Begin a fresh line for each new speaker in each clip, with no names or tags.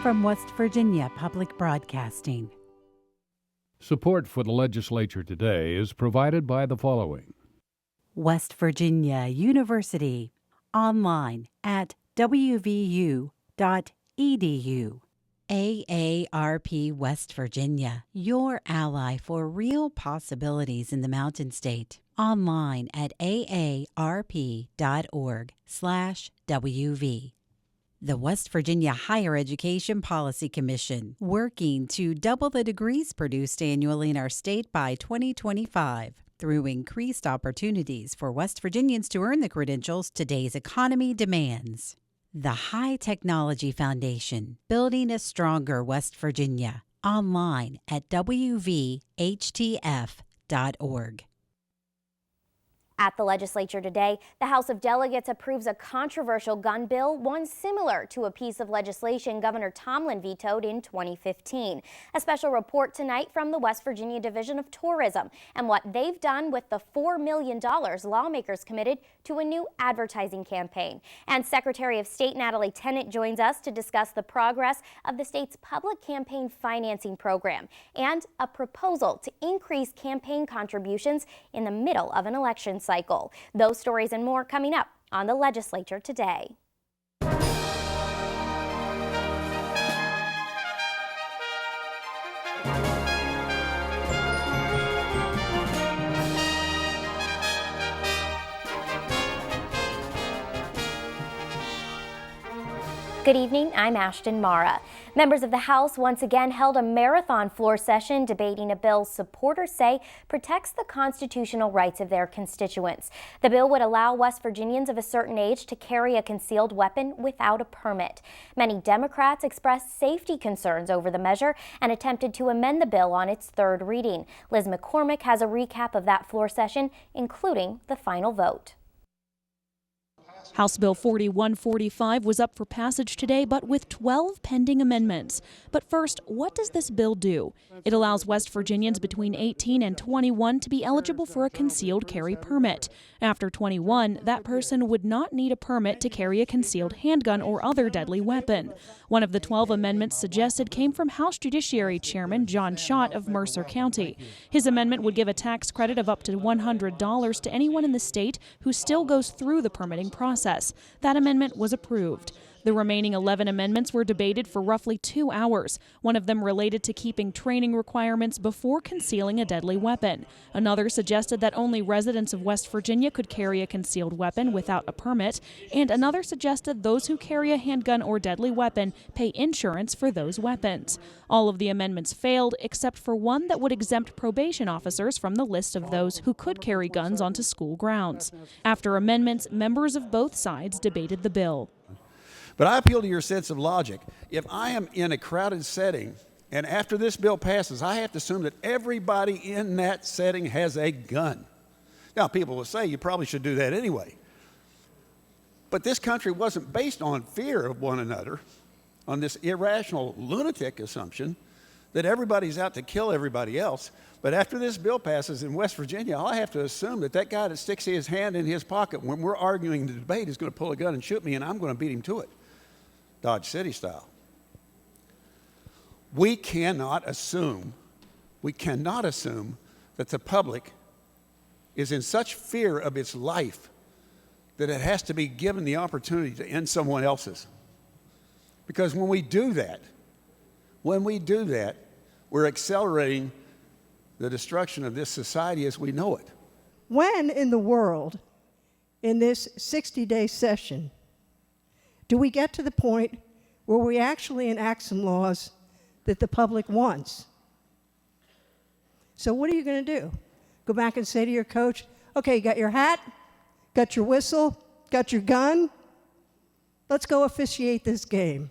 From West Virginia Public Broadcasting.
Support for the Legislature Today is provided by the following.
West Virginia University, online at wvu.edu. AARP West Virginia, your ally for real possibilities in the Mountain State. Online at aarp.org/WV. The West Virginia Higher Education Policy Commission, working to double the degrees produced annually in our state by 2025 through increased opportunities for West Virginians to earn the credentials today's economy demands. The High Technology Foundation, building a stronger West Virginia. Online at wvhtf.org.
At the Legislature today, the House of Delegates approves a controversial gun bill, one similar to a piece of legislation Governor Tomblin vetoed in 2015. A special report tonight from the West Virginia Division of Tourism and what they've done with the $4 million lawmakers committed to a new advertising campaign. And Secretary of State Natalie Tennant joins us to discuss the progress of the state's public campaign financing program and a proposal to increase campaign contributions in the middle of an election cycle. Those stories and more coming up on the Legislature Today. Good evening, I'm Ashton Mara. Members of the House once again held a marathon floor session debating a bill supporters say protects the constitutional rights of their constituents. The bill would allow West Virginians of a certain age to carry a concealed weapon without a permit. Many Democrats expressed safety concerns over the measure and attempted to amend the bill on its third reading. Liz McCormick has a recap of that floor session, including the final vote.
House Bill 4145 was up for passage today, but with 12 pending amendments. But first, what does this bill do? It allows West Virginians between 18 and 21 to be eligible for a concealed carry permit. After 21, that person would not need a permit to carry a concealed handgun or other deadly weapon. One of the 12 amendments suggested came from House Judiciary Chairman John Schott of Mercer County. His amendment would give a tax credit of up to $100 to anyone in the state who still goes through the permitting process. That amendment was approved. The remaining 11 amendments were debated for roughly 2 hours. One of them related to keeping training requirements before concealing a deadly weapon. Another suggested that only residents of West Virginia could carry a concealed weapon without a permit. And another suggested those who carry a handgun or deadly weapon pay insurance for those weapons. All of the amendments failed, except for one that would exempt probation officers from the list of those who could carry guns onto school grounds. After amendments, members of both sides debated the bill.
But I appeal to your sense of logic. If I am in a crowded setting and after this bill passes, I have to assume that everybody in that setting has a gun. Now, people will say you probably should do that anyway. But this country wasn't based on fear of one another, on this irrational lunatic assumption that everybody's out to kill everybody else. But after this bill passes in West Virginia, I have to assume that that guy that sticks his hand in his pocket when we're arguing the debate is going to pull a gun and shoot me, and I'm going to beat him to it. Dodge City style. We cannot assume that the public is in such fear of its life that it has to be given the opportunity to end someone else's. Because when we do that, we're accelerating the destruction of this society as we know it.
When in the world, in this 60-day session, do we get to the point where we actually enact some laws that the public wants? So what are you going to do? Go back and say to your coach, okay, you got your hat, got your whistle, got your gun? Let's go officiate this game.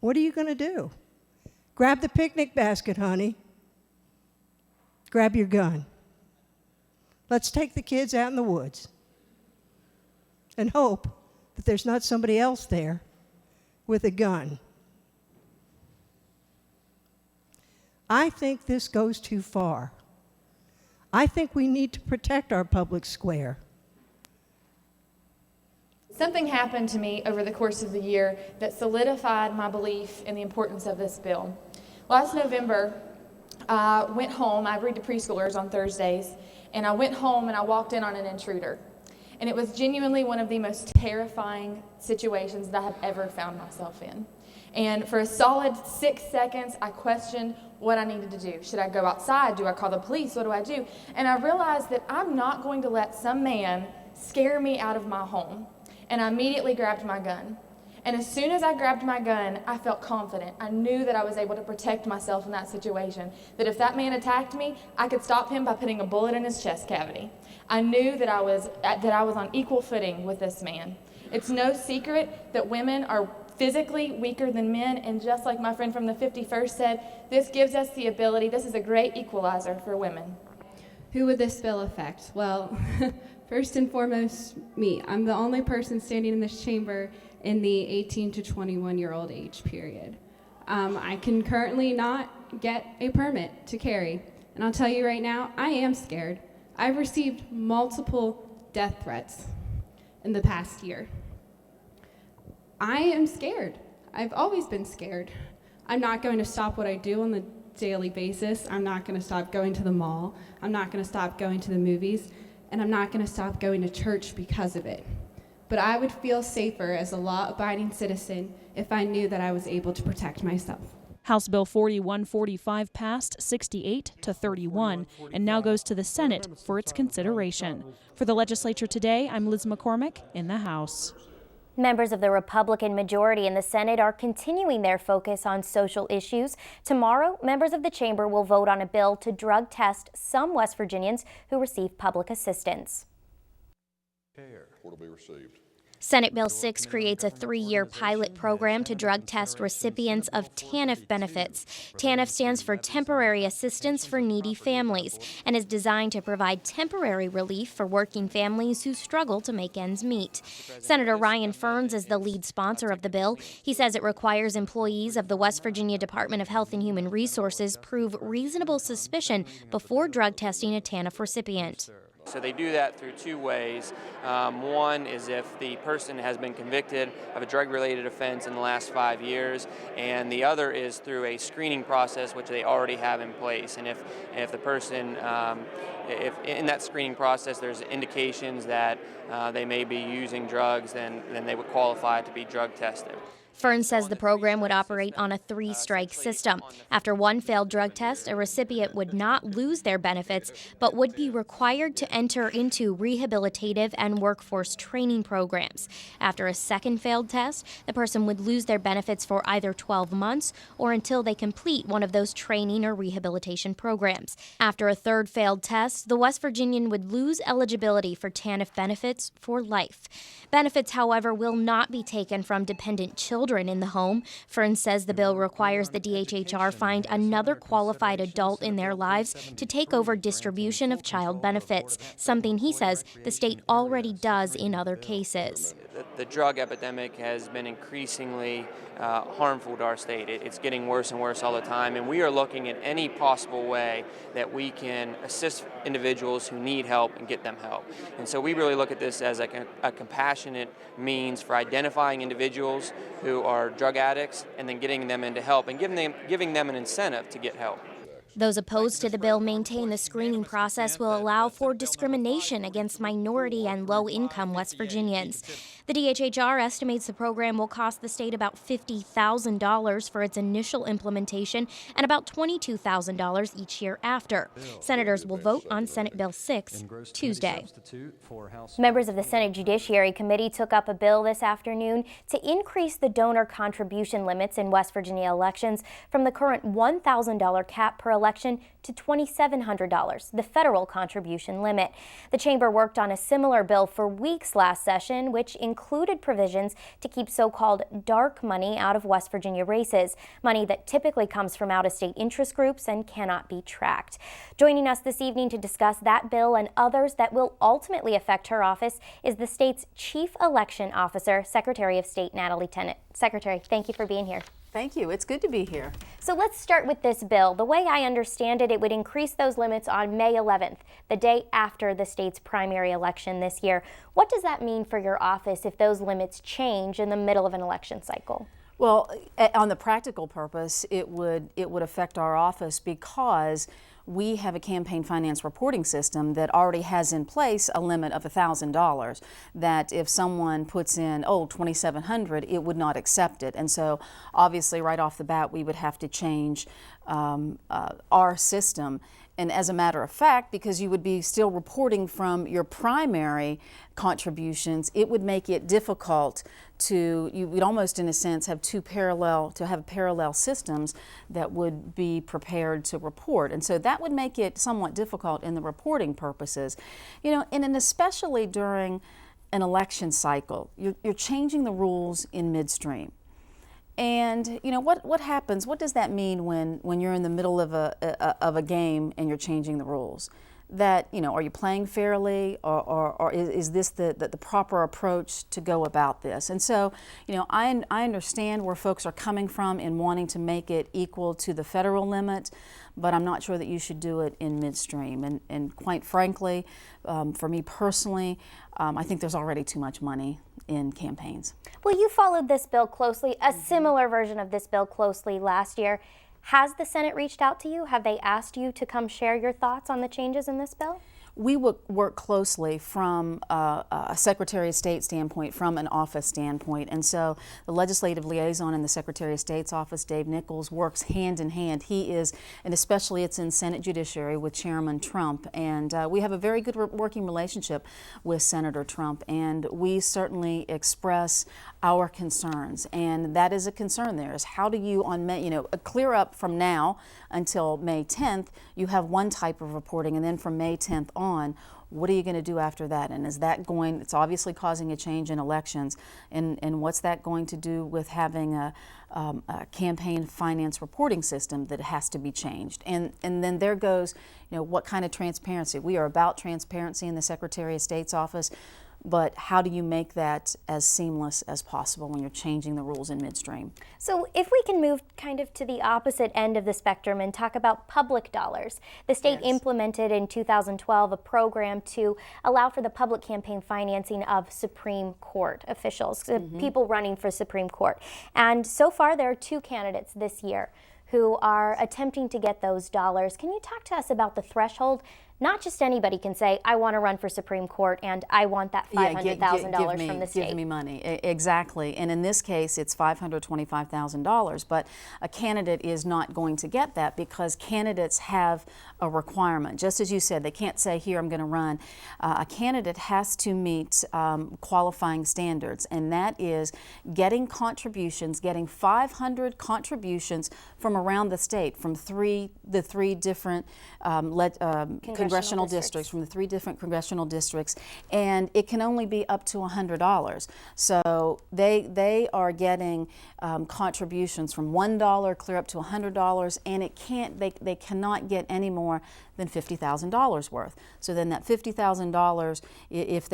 What are you going to do? Grab the picnic basket, honey. Grab your gun. Let's take the kids out in the woods and hope that there's not somebody else there with a gun. I think this goes too far. I think we need to protect our public square.
Something happened to me over the course of the year that solidified my belief in the importance of this bill. Last November, I went home. I read to preschoolers on Thursdays, and I went home and I walked in on an intruder. And it was genuinely one of the most terrifying situations that I have ever found myself in. And for a solid 6 seconds, I questioned what I needed to do. Should I go outside? Do I call the police? What do I do? And I realized that I'm not going to let some man scare me out of my home. And I immediately grabbed my gun. And as soon as I grabbed my gun, I felt confident. I knew that I was able to protect myself in that situation. That if that man attacked me, I could stop him by putting a bullet in his chest cavity. I knew that I was on equal footing with this man. It's no secret that women are physically weaker than men, and just like my friend from the 51st said, this gives us the ability, this is a great equalizer for women.
Who would this bill affect? Well, first and foremost, me. I'm the only person standing in this chamber in the 18 to 21-year-old age period. I can currently not get a permit to carry. And I'll tell you right now, I am scared. I've received multiple death threats in the past year. I am scared. I've always been scared. I'm not going to stop what I do on the daily basis. I'm not going to stop going to the mall. I'm not going to stop going to the movies. And I'm not going to stop going to church because of it. But I would feel safer as a law-abiding citizen if I knew that I was able to protect myself.
House Bill 4145 passed 68 to 31 and now goes to the Senate for its consideration. For the Legislature Today, I'm Liz McCormick in the House.
Members of the Republican majority in the Senate are continuing their focus on social issues. Tomorrow, members of the chamber will vote on a bill to drug test some West Virginians who receive public assistance.
Will be received.
Senate Bill 6 creates a 3-year pilot program to drug test recipients of TANF benefits. TANF stands for Temporary Assistance for Needy Families and is designed to provide temporary relief for working families who struggle to make ends meet. Senator Ryan Ferns is the lead sponsor of the bill. He says it requires employees of the West Virginia Department of Health and Human Resources prove reasonable suspicion before drug testing a TANF recipient.
So they do that through 2 ways. One is if the person has been convicted of a drug-related offense in the last 5 years, and the other is through a screening process which they already have in place. And if the person, if in that screening process there's indications that they may be using drugs, then they would qualify to be drug tested.
Fern says the program would operate on a 3-strike system. After 1 failed drug test, a recipient would not lose their benefits, but would be required to enter into rehabilitative and workforce training programs. After a 2nd failed test, the person would lose their benefits for either 12 months or until they complete one of those training or rehabilitation programs. After a 3rd failed test, the West Virginian would lose eligibility for TANF benefits for life. Benefits, however, will not be taken from dependent children in the home. Fern says the bill requires the DHHR find another qualified adult in their lives to take over distribution of child benefits, something he says the state already does in other cases.
The drug epidemic has been increasingly harmful to our state. It's getting worse and worse all the time, and we are looking at any possible way that we can assist individuals who need help and get them help. And so we really look at this as a compassionate means for identifying individuals who are drug addicts and then getting them into help and giving them an incentive to get help.
Those opposed to the bill maintain the screening process will allow for discrimination against minority and low-income West Virginians. The DHHR estimates the program will cost the state about $50,000 for its initial implementation and about $22,000 each year after. Senators will vote on Senate Bill 6 Tuesday. Members of the Senate Judiciary Committee took up a bill this afternoon to increase the donor contribution limits in West Virginia elections from the current $1,000 cap per election to $2,700, the federal contribution limit. The chamber worked on a similar bill for weeks last session, which included provisions to keep so-called dark money out of West Virginia races, money that typically comes from out-of-state interest groups and cannot be tracked. Joining us this evening to discuss that bill and others that will ultimately affect her office is the state's Chief Election Officer, Secretary of State Natalie Tennant. Secretary, thank you for being here.
Thank you. It's good to be here.
So let's start with this bill. The way I understand it, it would increase those limits on May 11th, the day after the state's primary election this year. What does that mean for your office if those limits change in the middle of an election cycle?
Well, on the practical purpose, it would affect our office because we have a campaign finance reporting system that already has in place a limit of $1,000 that if someone puts in, $2,700, it would not accept it. And so obviously right off the bat, we would have to change our system. And as a matter of fact, because you would be still reporting from your primary contributions, it would make it difficult you would almost in a sense have parallel systems that would be prepared to report. And so that would make it somewhat difficult in the reporting purposes. You know, and especially during an election cycle, you're changing the rules in midstream. And you know what happens? What does that mean when you're in the middle of a game and you're changing the rules? That, you know, are you playing fairly, or is this the proper approach to go about this? And so, you know, I understand where folks are coming from in wanting to make it equal to the federal limit, but I'm not sure that you should do it in midstream. And quite frankly, for me personally, I think there's already too much money in campaigns.
Well, you followed this bill closely, a similar version of this bill closely last year. Has the Senate reached out to you? Have they asked you to come share your thoughts on the changes in this bill?
We work closely from a Secretary of State standpoint, from an office standpoint. And so the legislative liaison in the Secretary of State's office, Dave Nichols, works hand in hand. He is, and especially it's in Senate Judiciary with Chairman Trump. And we have a very good working relationship with Senator Trump. And we certainly express our concerns. And that is a concern there, is how do you, on May, clear up from now until May 10th, you have one type of reporting, and then from May 10th on, what are you going to do after that? And is that it's obviously causing a change in elections, and what's that going to do with having a campaign finance reporting system that has to be changed? And then there goes, what kind of transparency? We are about transparency in the Secretary of State's office, but how do you make that as seamless as possible when you're changing the rules in midstream?
So if we can move kind of to the opposite end of the spectrum and talk about public dollars. The state implemented in 2012 a program to allow for the public campaign financing of Supreme Court officials, people running for Supreme Court. And so far there are 2 candidates this year who are attempting to get those dollars. Can you talk to us about the threshold? Not just anybody can say, I want to run for Supreme Court and I want that $500,000 from the state.
Give me money. Exactly. And in this case, it's $525,000. But a candidate is not going to get that because candidates have a requirement. Just as you said, they can't say, here, I'm going to run. A candidate has to meet qualifying standards, and that is getting contributions, getting 500 contributions from around the state, from the three different congressional districts, from the 3 different congressional districts, and it can only be up to $100. So they are getting contributions from $1 clear up to $100, and they cannot get any more than $50,000 worth. So then that $50,000, if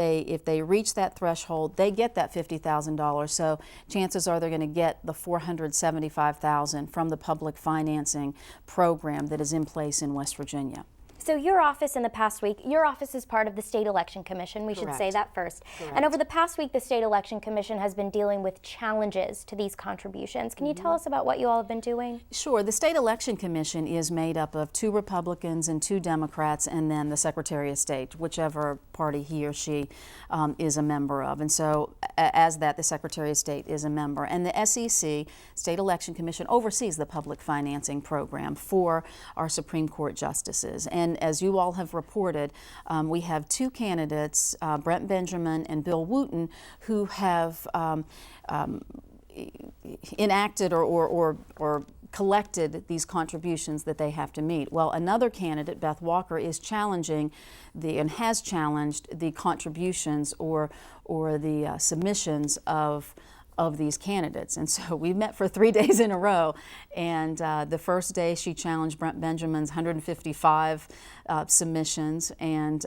they reach that threshold, they get that $50,000. So chances are they're going to get the $475,000 from the public financing program that is in place in West Virginia.
So your office in the past week, your office is part of the State Election Commission. We should say that first.
Correct.
And over the past week, the State Election Commission has been dealing with challenges to these contributions. Can you tell us about what you all have been doing?
Sure. The State Election Commission is made up of 2 Republicans and 2 Democrats, and then the Secretary of State, whichever party he or she is a member of. And so as that, the Secretary of State is a member. And the SEC, State Election Commission, oversees the public financing program for our Supreme Court justices. And as you all have reported, we have 2 candidates, Brent Benjamin and Bill Wooten, who have enacted or collected these contributions that they have to meet. Well, another candidate, Beth Walker, is challenging and has challenged the contributions or the submissions of these candidates. And so we met for 3 days in a row, and the first day she challenged Brent Benjamin's 155 submissions, and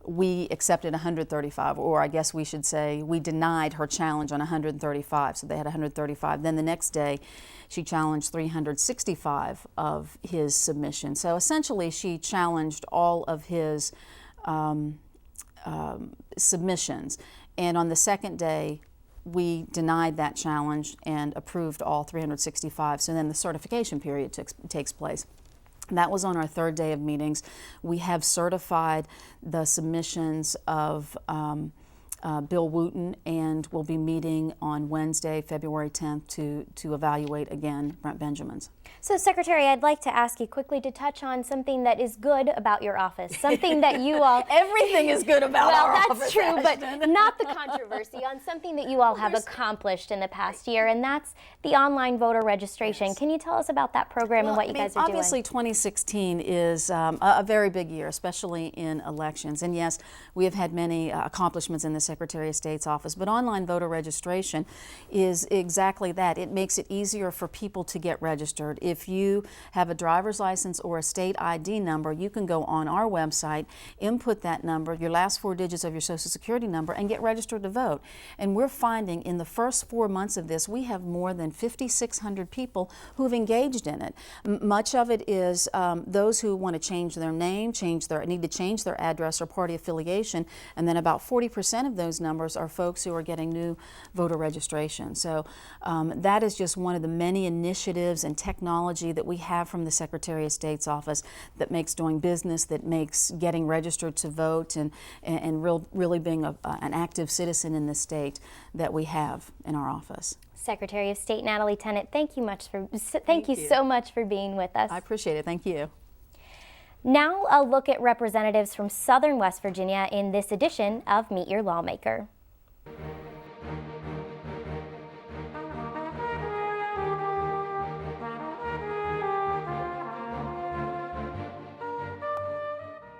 we accepted 135, or I guess we should say we denied her challenge on 135, so they had 135. Then the next day, she challenged 365 of his submissions. So essentially, she challenged all of his submissions. And on the second day, we denied that challenge and approved all 365. So then the certification period takes place. That was on our third day of meetings. We have certified the submissions of Bill Wooten, and we'll be meeting on Wednesday, February 10th, to evaluate again Brent Benjamin's.
So, Secretary, I'd like to ask you quickly to touch on something that is good about your office, something that you all...
Everything is good about our office.
Well, that's true, but not the controversy, on something that you all have accomplished in the past year, and that's the online voter registration. Yes. Can you tell us about that program and what you guys are doing?
Obviously, 2016 is a very big year, especially in elections. And yes, we have had many accomplishments in the Secretary of State's office, but online voter registration is exactly that. It makes it easier for people to get registered. If you have a driver's license or a state ID number, you can go on our website, input that number, your last 4 digits of your Social Security number, and get registered to vote. And we're finding in the first 4 months of this, we have more than 5,600 people who've engaged in it. Much of it is those who want to change their name, need to change their address or party affiliation, and then about 40% of those numbers are folks who are getting new voter registration. So that is just one of the many initiatives and technology that we have from the Secretary of State's office that makes doing business, that makes getting registered to vote and really being an active citizen in the state that we have in our office.
Secretary of State Natalie Tennant, thank you so much for being with us.
I appreciate it. Thank you.
Now a look at representatives from Southern West Virginia in this edition of Meet Your Lawmaker.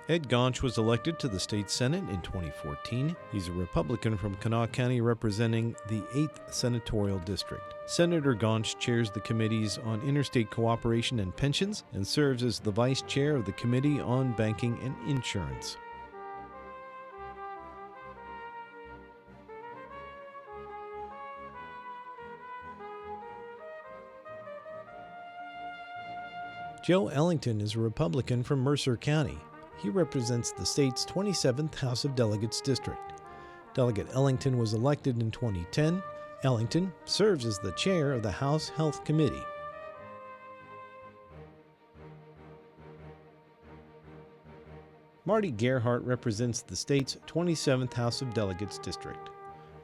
Ed Gaunch was elected to the state Senate in 2014. He's a Republican from Kanawha County representing the 8th Senatorial District. Senator Gaunch chairs the committees on interstate cooperation and pensions and serves as the vice chair of the Committee on Banking and Insurance. Joe Ellington is a Republican from Mercer County. He represents the state's 27th House of Delegates district. Delegate Ellington was elected in 2010. Ellington serves as the chair of the House Health Committee. Marty Gerhardt represents the state's 27th House of Delegates district.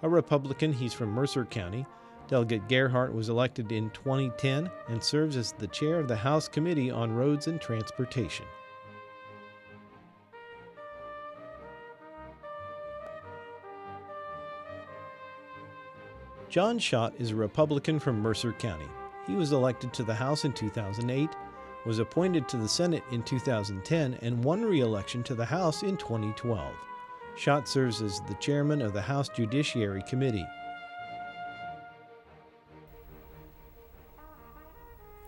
A Republican, he's from Mercer County. Delegate Gerhardt was elected in 2010 and serves as the chair of the House Committee on Roads and Transportation. John Schott is a Republican from Mercer County. He was elected to the House in 2008, was appointed to the Senate in 2010, and won re-election to the House in 2012. Schott serves as the chairman of the House Judiciary Committee.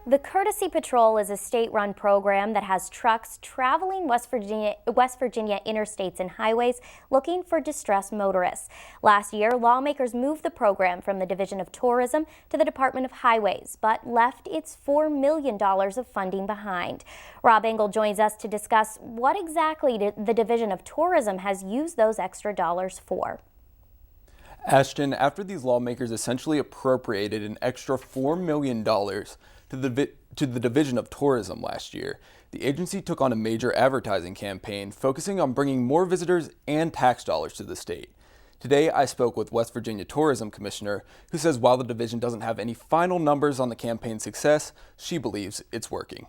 The Courtesy Patrol is a state-run program that has trucks traveling West Virginia interstates and highways looking for distressed motorists. Last year, lawmakers moved the program from the Division of Tourism to the Department of Highways, but left its $4 million of funding behind. Rob Engel joins us to discuss what exactly the Division of Tourism has used those extra dollars for.
Ashton, after these lawmakers essentially appropriated an extra $4 million to the Division of Tourism last year, the agency took on a major advertising campaign focusing on bringing more visitors and tax dollars to the state. Today, I spoke with West Virginia Tourism Commissioner, who says while the division doesn't have any final numbers on the campaign's success, she believes it's working.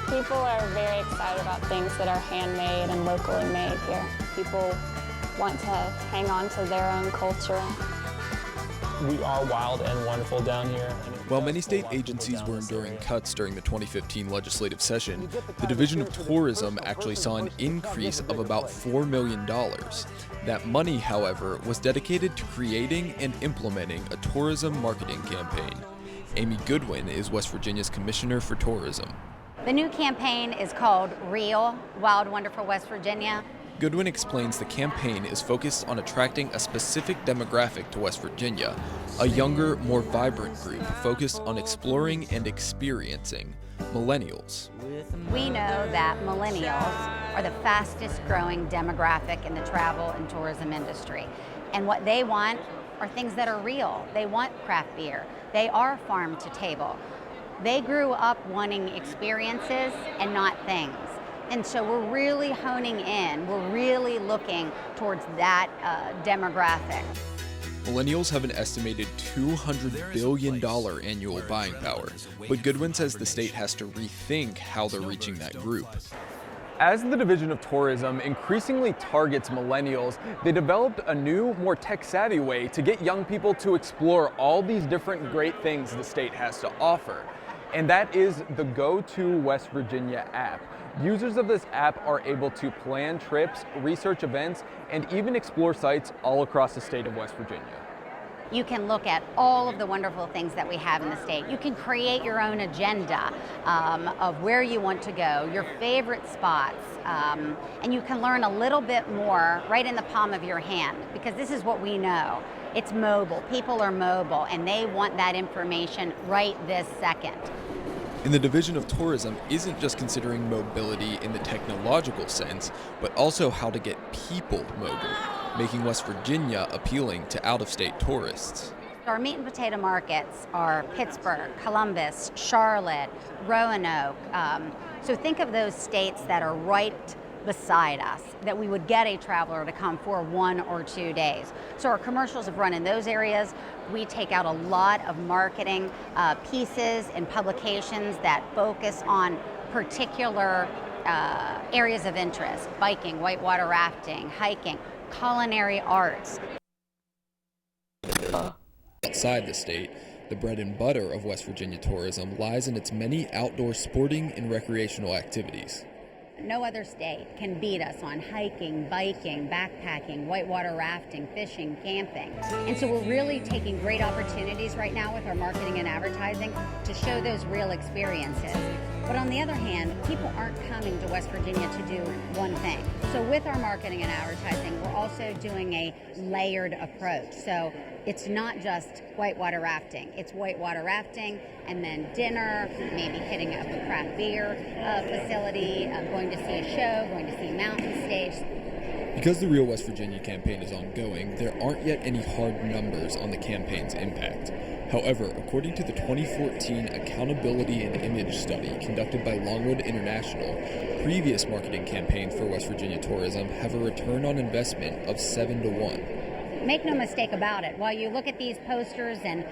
People are very excited about things that are handmade and locally made here. People want to hang on to their own culture.
We are wild and wonderful down here.
While many state agencies were enduring cuts during the 2015 legislative session, the Division of Tourism actually saw an increase of about $4 million. That money, however, was dedicated to creating and implementing a tourism marketing campaign. Amy Goodwin is West Virginia's Commissioner for Tourism.
The new campaign is called Real, Wild, Wonderful West Virginia.
Goodwin explains the campaign is focused on attracting a specific demographic to West Virginia, a younger, more vibrant group focused on exploring and experiencing millennials.
We know that millennials are the fastest growing demographic in the travel and tourism industry. And what they want are things that are real. They want craft beer. They are farm to table. They grew up wanting experiences and not things. And so we're really honing in, we're really looking towards that demographic.
Millennials have an estimated $200 billion annual buying power, but Goodwin says the state has to rethink how they're reaching that group.
As the Division of Tourism increasingly targets millennials, they developed a new, more tech-savvy way to get young people to explore all these different great things the state has to offer. And that is the Go to West Virginia app. Users of this app are able to plan trips, research events, and even explore sites all across the state of West Virginia.
You can look at all of the wonderful things that we have in the state. You can create your own agenda of where you want to go, your favorite spots, and you can learn a little bit more right in the palm of your hand, because this is what we know. It's mobile. People are mobile, and they want that information right this second.
And the Division of Tourism isn't just considering mobility in the technological sense, but also how to get people mobile, making West Virginia appealing to out-of-state tourists.
Our meat and potato markets are Pittsburgh, Columbus, Charlotte, Roanoke. So think of those states that are right beside us, that we would get a traveler to come for 1 or 2 days. So our commercials have run in those areas. We take out a lot of marketing pieces and publications that focus on particular areas of interest: biking, whitewater rafting, hiking, culinary arts.
Outside the state, the bread and butter of West Virginia tourism lies in its many outdoor sporting and recreational activities.
No other state can beat us on hiking, biking, backpacking, whitewater rafting, fishing, camping. And so we're really taking great opportunities right now with our marketing and advertising to show those real experiences. But on the other hand, people aren't coming to West Virginia to do one thing. So with our marketing and advertising, we're also doing a layered approach. So it's not just whitewater rafting. It's whitewater rafting and then dinner, maybe hitting up a craft beer facility, going to see a show, going to see a mountain stage.
Because the Real West Virginia campaign is ongoing, there aren't yet any hard numbers on the campaign's impact. However, according to the 2014 Accountability and Image Study conducted by Longwood International, previous marketing campaigns for West Virginia tourism have a return on investment of 7 to 1.
Make no mistake about it, while you look at these posters and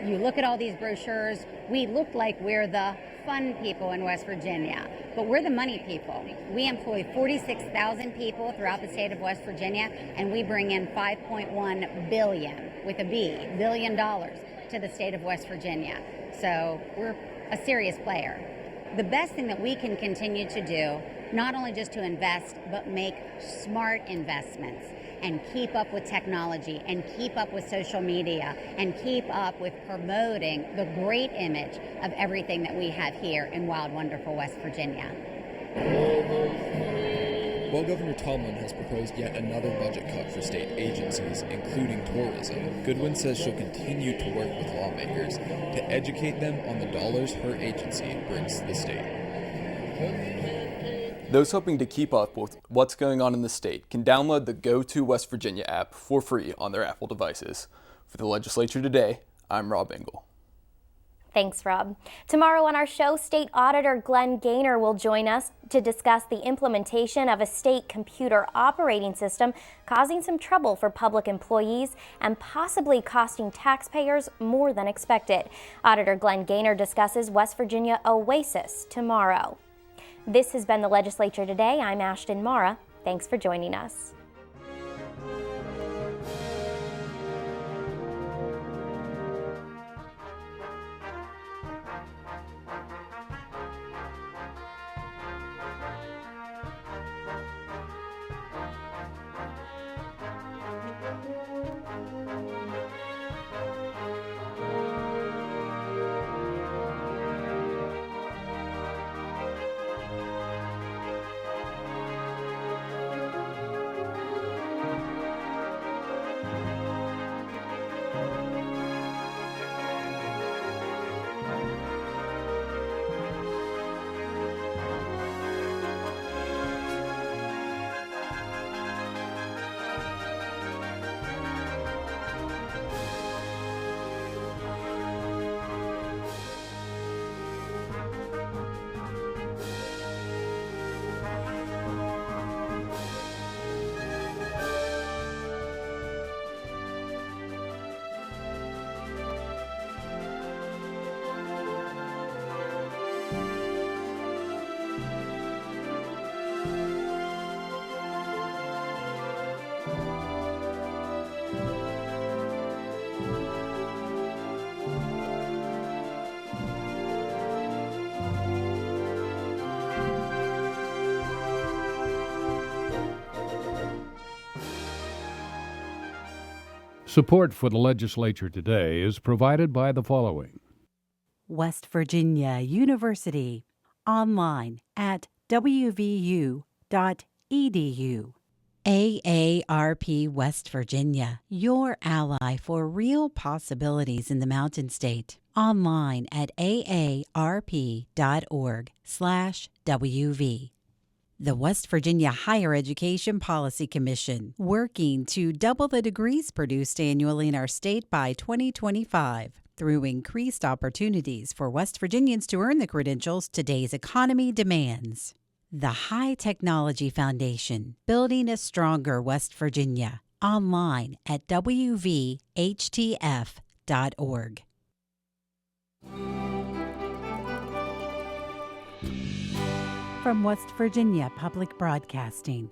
you look at all these brochures, we look like we're the fun people in West Virginia, but we're the money people. We employ 46,000 people throughout the state of West Virginia, and we bring in $5.1 billion, with a B, billion dollars, to the state of West Virginia. So we're a serious player. The best thing that we can continue to do, not only just to invest, but make smart investments and keep up with technology and keep up with social media and keep up with promoting the great image of everything that we have here in wild, wonderful West Virginia.
While Governor Tomblin has proposed yet another budget cut for state agencies, including tourism, Goodwin says she'll continue to work with lawmakers to educate them on the dollars her agency brings to the state.
Those hoping to keep up with what's going on in the state can download the Go to West Virginia app for free on their Apple devices. For the Legislature Today, I'm Rob Engel.
Thanks, Rob. Tomorrow on our show, State Auditor Glenn Gaynor will join us to discuss the implementation of a state computer operating system causing some trouble for public employees and possibly costing taxpayers more than expected. Auditor Glenn Gaynor discusses West Virginia Oasis tomorrow. This has been the Legislature Today. I'm Ashton Mara. Thanks for joining us.
Support for the Legislature Today is provided by the following:
West Virginia University, online at wvu.edu. AARP West Virginia, your ally for real possibilities in the Mountain State. Online at aarp.org/WV. The West Virginia Higher Education Policy Commission, working to double the degrees produced annually in our state by 2025 through increased opportunities for West Virginians to earn the credentials today's economy demands. The High Technology Foundation, building a stronger West Virginia. Online at wvhtf.org. From West Virginia Public Broadcasting.